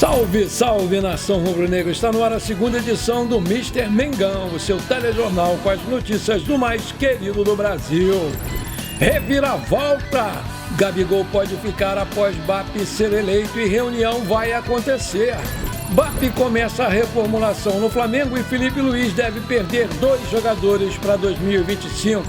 Salve, salve, nação rubro-negra! Está no ar a segunda edição do Mister Mengão, o seu telejornal com as notícias do mais querido do Brasil. Reviravolta! Gabigol pode ficar após BAP ser eleito e reunião vai acontecer. BAP começa a reformulação no Flamengo e Felipe Luiz deve perder 2 jogadores para 2025.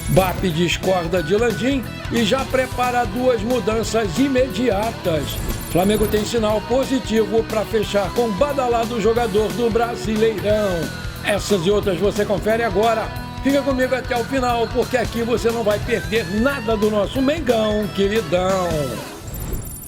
BAP discorda de Landim e já prepara 2 mudanças imediatas. Flamengo tem sinal positivo para fechar com o badalado jogador do Brasileirão. Essas e outras você confere agora. Fica comigo até o final, porque aqui você não vai perder nada do nosso Mengão, queridão.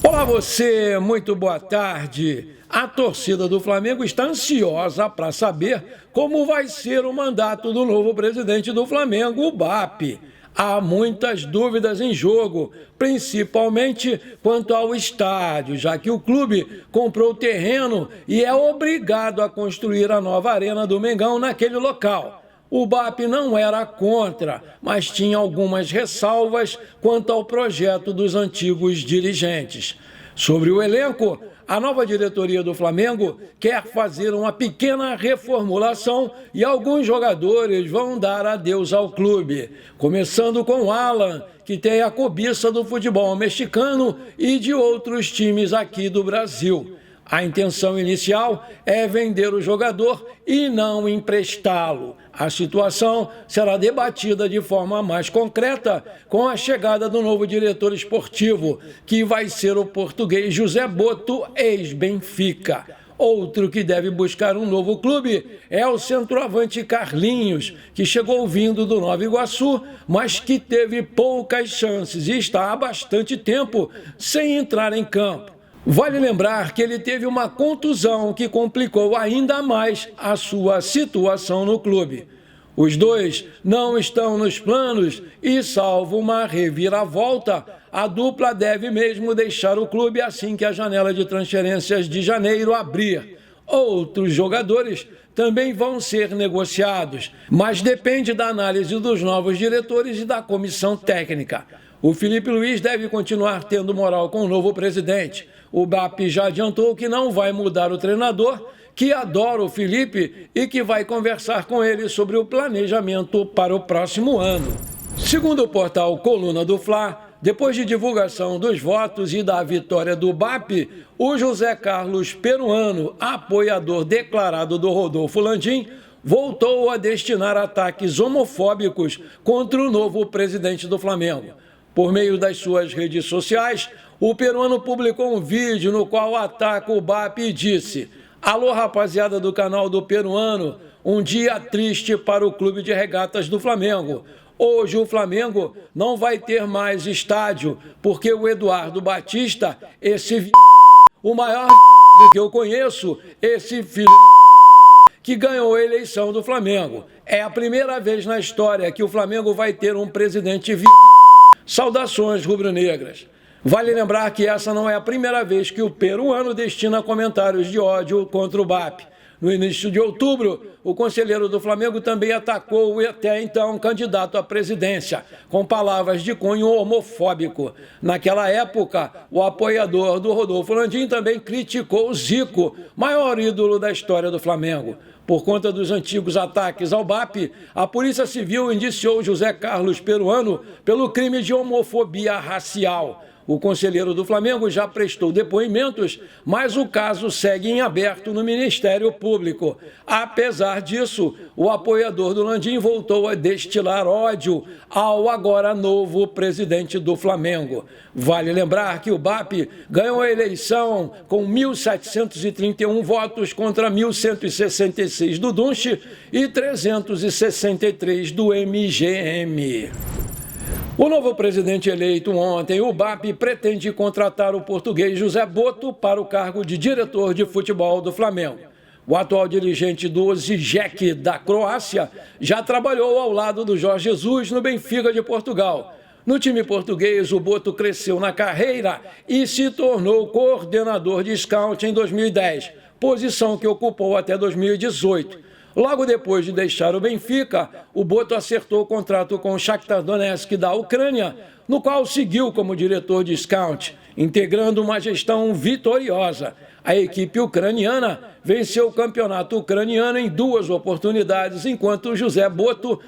Olá você, muito boa tarde. A torcida do Flamengo está ansiosa para saber como vai ser o mandato do novo presidente do Flamengo, o BAP. Há muitas dúvidas em jogo, principalmente quanto ao estádio, já que o clube comprou o terreno e é obrigado a construir a nova arena do Mengão naquele local. O BAP não era contra, mas tinha algumas ressalvas quanto ao projeto dos antigos dirigentes. Sobre o elenco, a nova diretoria do Flamengo quer fazer uma pequena reformulação e alguns jogadores vão dar adeus ao clube. Começando com Alan, que tem a cobiça do futebol mexicano e de outros times aqui do Brasil. A intenção inicial é vender o jogador e não emprestá-lo. A situação será debatida de forma mais concreta com a chegada do novo diretor esportivo, que vai ser o português José Boto, ex-Benfica. Outro que deve buscar um novo clube é o centroavante Carlinhos, que chegou vindo do Nova Iguaçu, mas que teve poucas chances e está há bastante tempo sem entrar em campo. Vale lembrar que ele teve uma contusão que complicou ainda mais a sua situação no clube. Os dois não estão nos planos e, salvo uma reviravolta, a dupla deve mesmo deixar o clube assim que a janela de transferências de janeiro abrir. Outros jogadores também vão ser negociados, mas depende da análise dos novos diretores e da comissão técnica. O Felipe Luiz deve continuar tendo moral com o novo presidente. O BAP já adiantou que não vai mudar o treinador, que adora o Felipe e que vai conversar com ele sobre o planejamento para o próximo ano. Segundo o portal Coluna do Fla, depois de divulgação dos votos e da vitória do BAP, o José Carlos Peruano, apoiador declarado do Rodolfo Landim, voltou a destinar ataques homofóbicos contra o novo presidente do Flamengo. Por meio das suas redes sociais, o peruano publicou um vídeo no qual ataca o BAP e disse: "Alô, rapaziada do canal do Peruano, um dia triste para o Clube de Regatas do Flamengo. Hoje o Flamengo não vai ter mais estádio, porque o Eduardo Batista, esse o maior que eu conheço, esse filho que ganhou a eleição do Flamengo. É a primeira vez na história que o Flamengo vai ter um presidente Saudações rubro-negras." Vale lembrar que essa não é a primeira vez que o peruano destina comentários de ódio contra o BAP. No início de outubro, o conselheiro do Flamengo também atacou o até então candidato à presidência, com palavras de cunho homofóbico. Naquela época, o apoiador do Rodolfo Landim também criticou o Zico, maior ídolo da história do Flamengo. Por conta dos antigos ataques ao BAP, a Polícia Civil indiciou José Carlos Peruano pelo crime de homofobia racial. O conselheiro do Flamengo já prestou depoimentos, mas o caso segue em aberto no Ministério Público. Apesar disso, o apoiador do Landim voltou a destilar ódio ao agora novo presidente do Flamengo. Vale lembrar que o BAP ganhou a eleição com 1.731 votos contra 1.166 do Dunche e 363 do MGM. O novo presidente eleito ontem, o BAP, pretende contratar o português José Boto para o cargo de diretor de futebol do Flamengo. O atual dirigente do Zizek da Croácia já trabalhou ao lado do Jorge Jesus no Benfica de Portugal. No time português, o Boto cresceu na carreira e se tornou coordenador de scout em 2010, posição que ocupou até 2018. Logo depois de deixar o Benfica, o Boto acertou o contrato com o Shakhtar Donetsk da Ucrânia, no qual seguiu como diretor de scout, integrando uma gestão vitoriosa. A equipe ucraniana venceu o campeonato ucraniano em 2 oportunidades, enquanto o José Boto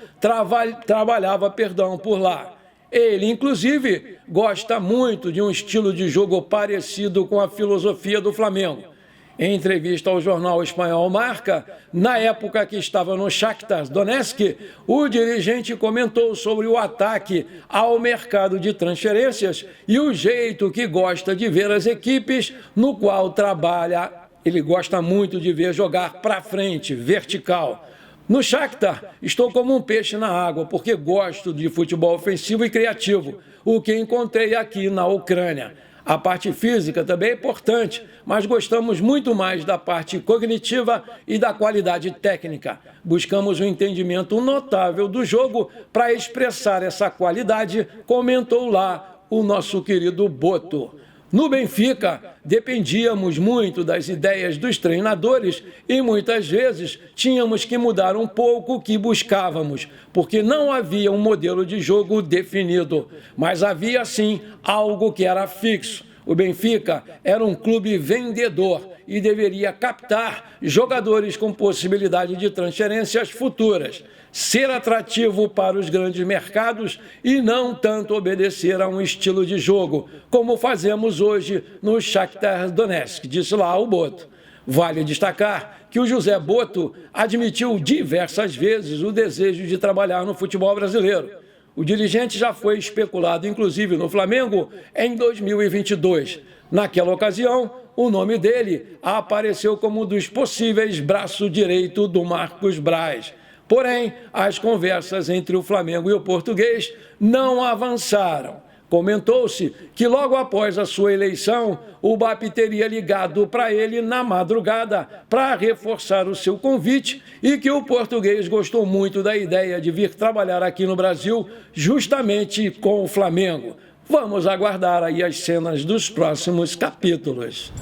trabalhava por lá. Ele, inclusive, gosta muito de um estilo de jogo parecido com a filosofia do Flamengo. Em entrevista ao jornal espanhol Marca, na época que estava no Shakhtar Donetsk, o dirigente comentou sobre o ataque ao mercado de transferências e o jeito que gosta de ver as equipes no qual trabalha. Ele gosta muito de ver jogar para frente, vertical. No Shakhtar, estou como um peixe na água, porque gosto de futebol ofensivo e criativo, o que encontrei aqui na Ucrânia. A parte física também é importante, mas gostamos muito mais da parte cognitiva e da qualidade técnica. Buscamos um entendimento notável do jogo para expressar essa qualidade, comentou lá o nosso querido Boto. No Benfica, dependíamos muito das ideias dos treinadores e muitas vezes tínhamos que mudar um pouco o que buscávamos, porque não havia um modelo de jogo definido, mas havia sim algo que era fixo. O Benfica era um clube vendedor e deveria captar jogadores com possibilidade de transferências futuras, ser atrativo para os grandes mercados e não tanto obedecer a um estilo de jogo, como fazemos hoje no Shakhtar Donetsk, disse lá o Boto. Vale destacar que o José Boto admitiu diversas vezes o desejo de trabalhar no futebol brasileiro. O dirigente já foi especulado, inclusive, no Flamengo em 2022. Naquela ocasião, o nome dele apareceu como um dos possíveis braço direito do Marcos Braz. Porém, as conversas entre o Flamengo e o português não avançaram. Comentou-se que logo após a sua eleição, o BAP teria ligado para ele na madrugada para reforçar o seu convite e que o português gostou muito da ideia de vir trabalhar aqui no Brasil justamente com o Flamengo. Vamos aguardar aí as cenas dos próximos capítulos.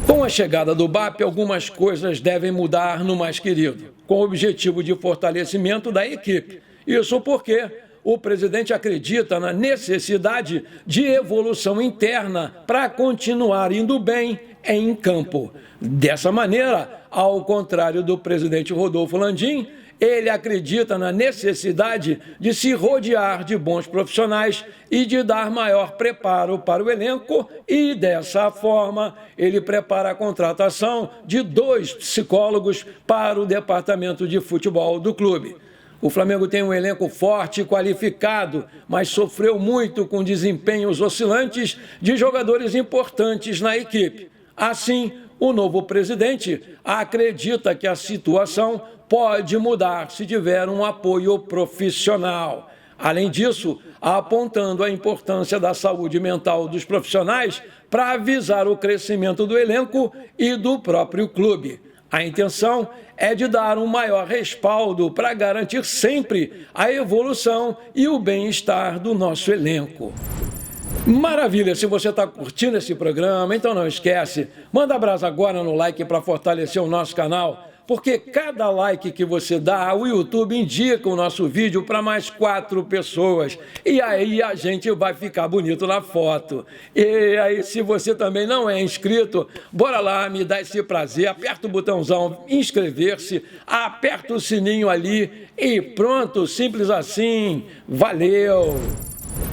Com a chegada do BAP, algumas coisas devem mudar no Mais Querido, com o objetivo de fortalecimento da equipe. Isso porque o presidente acredita na necessidade de evolução interna para continuar indo bem em campo. Dessa maneira, ao contrário do presidente Rodolfo Landim, ele acredita na necessidade de se rodear de bons profissionais e de dar maior preparo para o elenco e, dessa forma, ele prepara a contratação de 2 psicólogos para o departamento de futebol do clube. O Flamengo tem um elenco forte e qualificado, mas sofreu muito com desempenhos oscilantes de jogadores importantes na equipe. Assim, o novo presidente acredita que a situação pode mudar se tiver um apoio profissional. Além disso, apontando a importância da saúde mental dos profissionais para avisar o crescimento do elenco e do próprio clube. A intenção é de dar um maior respaldo para garantir sempre a evolução e o bem-estar do nosso elenco. Maravilha! Se você está curtindo esse programa, então não esquece, manda abraço agora no like para fortalecer o nosso canal, porque cada like que você dá, o YouTube indica o nosso vídeo para mais 4 pessoas. E aí a gente vai ficar bonito na foto. E aí, se você também não é inscrito, bora lá, me dá esse prazer, aperta o botãozão inscrever-se, aperta o sininho ali e pronto, simples assim. Valeu!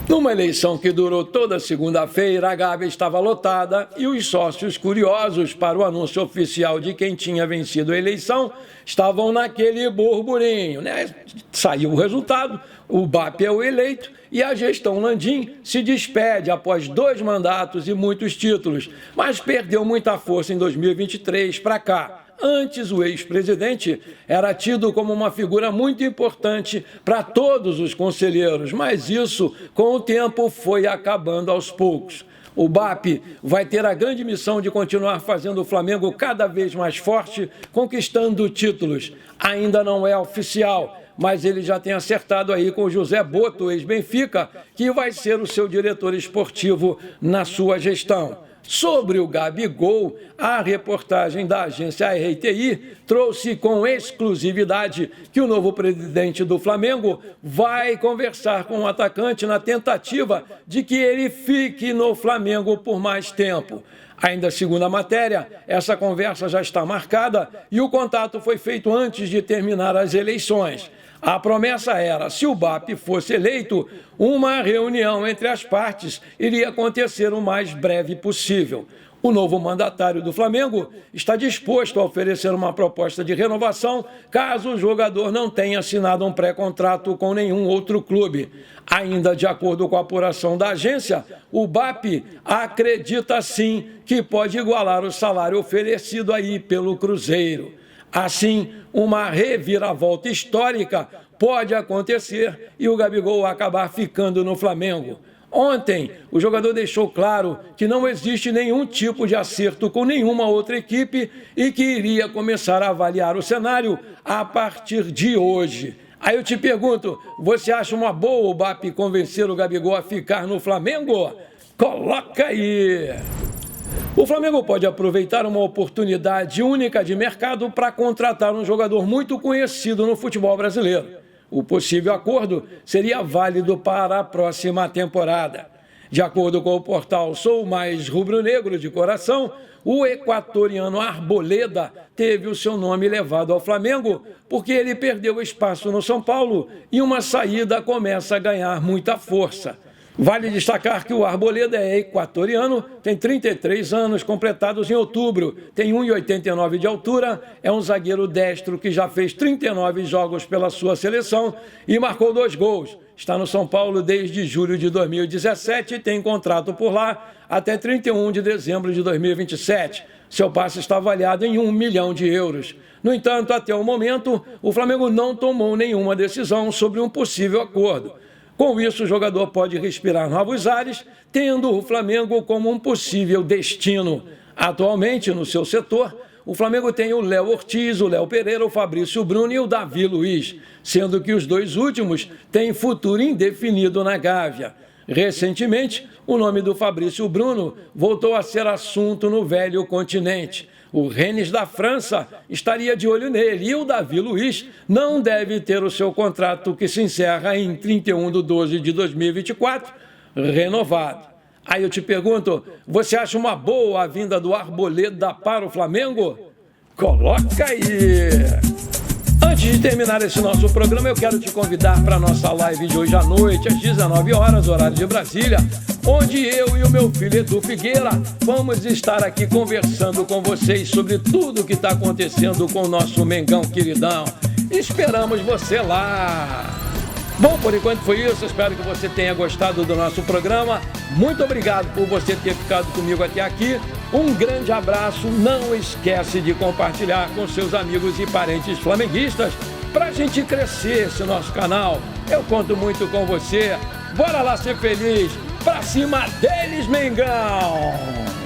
Numa eleição que durou toda segunda-feira, a Gávea estava lotada e os sócios curiosos para o anúncio oficial de quem tinha vencido a eleição estavam naquele burburinho, né? Saiu o resultado, o BAP é o eleito e a gestão Landim se despede após 2 mandatos e muitos títulos, mas perdeu muita força em 2023 para cá. Antes, o ex-presidente era tido como uma figura muito importante para todos os conselheiros, mas isso, com o tempo, foi acabando aos poucos. O BAP vai ter a grande missão de continuar fazendo o Flamengo cada vez mais forte, conquistando títulos. Ainda não é oficial, mas ele já tem acertado aí com o José Boto, ex-Benfica, que vai ser o seu diretor esportivo na sua gestão. Sobre o Gabigol, a reportagem da agência RTI trouxe com exclusividade que o novo presidente do Flamengo vai conversar com o atacante na tentativa de que ele fique no Flamengo por mais tempo. Ainda segundo a matéria, essa conversa já está marcada e o contato foi feito antes de terminar as eleições. A promessa era, se o BAP fosse eleito, uma reunião entre as partes iria acontecer o mais breve possível. O novo mandatário do Flamengo está disposto a oferecer uma proposta de renovação caso o jogador não tenha assinado um pré-contrato com nenhum outro clube. Ainda de acordo com a apuração da agência, o BAP acredita sim que pode igualar o salário oferecido aí pelo Cruzeiro. Assim, uma reviravolta histórica pode acontecer e o Gabigol acabar ficando no Flamengo. Ontem, o jogador deixou claro que não existe nenhum tipo de acerto com nenhuma outra equipe e que iria começar a avaliar o cenário a partir de hoje. Aí eu te pergunto, você acha uma boa o BAP convencer o Gabigol a ficar no Flamengo? Coloca aí! O Flamengo pode aproveitar uma oportunidade única de mercado para contratar um jogador muito conhecido no futebol brasileiro. O possível acordo seria válido para a próxima temporada. De acordo com o portal Sou Mais Rubro-Negro de Coração, o equatoriano Arboleda teve o seu nome levado ao Flamengo porque ele perdeu espaço no São Paulo e uma saída começa a ganhar muita força. Vale destacar que o Arboleda é equatoriano, tem 33 anos, completados em outubro, tem 1,89 de altura, é um zagueiro destro que já fez 39 jogos pela sua seleção e marcou 2 gols. Está no São Paulo desde julho de 2017 e tem contrato por lá até 31 de dezembro de 2027. Seu passe está avaliado em 1 milhão de euros. No entanto, até o momento, o Flamengo não tomou nenhuma decisão sobre um possível acordo. Com isso, o jogador pode respirar novos ares, tendo o Flamengo como um possível destino. Atualmente, no seu setor, o Flamengo tem o Léo Ortiz, o Léo Pereira, o Fabrício Bruno e o Davi Luiz, sendo que os 2 últimos têm futuro indefinido na Gávea. Recentemente, o nome do Fabrício Bruno voltou a ser assunto no velho continente. O Rennes da França estaria de olho nele e o Davi Luiz não deve ter o seu contrato, que se encerra em 31 de 12 de 2024, renovado. Aí eu te pergunto, você acha uma boa a vinda do Arboleda para o Flamengo? Coloca aí! Antes de terminar esse nosso programa, eu quero te convidar para a nossa live de hoje à noite, às 19 horas, horário de Brasília, onde eu e o meu filho Edu Figueira vamos estar aqui conversando com vocês sobre tudo que está acontecendo com o nosso Mengão queridão. Esperamos você lá! Bom, por enquanto foi isso, espero que você tenha gostado do nosso programa. Muito obrigado por você ter ficado comigo até aqui. Um grande abraço, não esquece de compartilhar com seus amigos e parentes flamenguistas para a gente crescer esse nosso canal. Eu conto muito com você. Bora lá ser feliz. Pra cima deles, Mengão!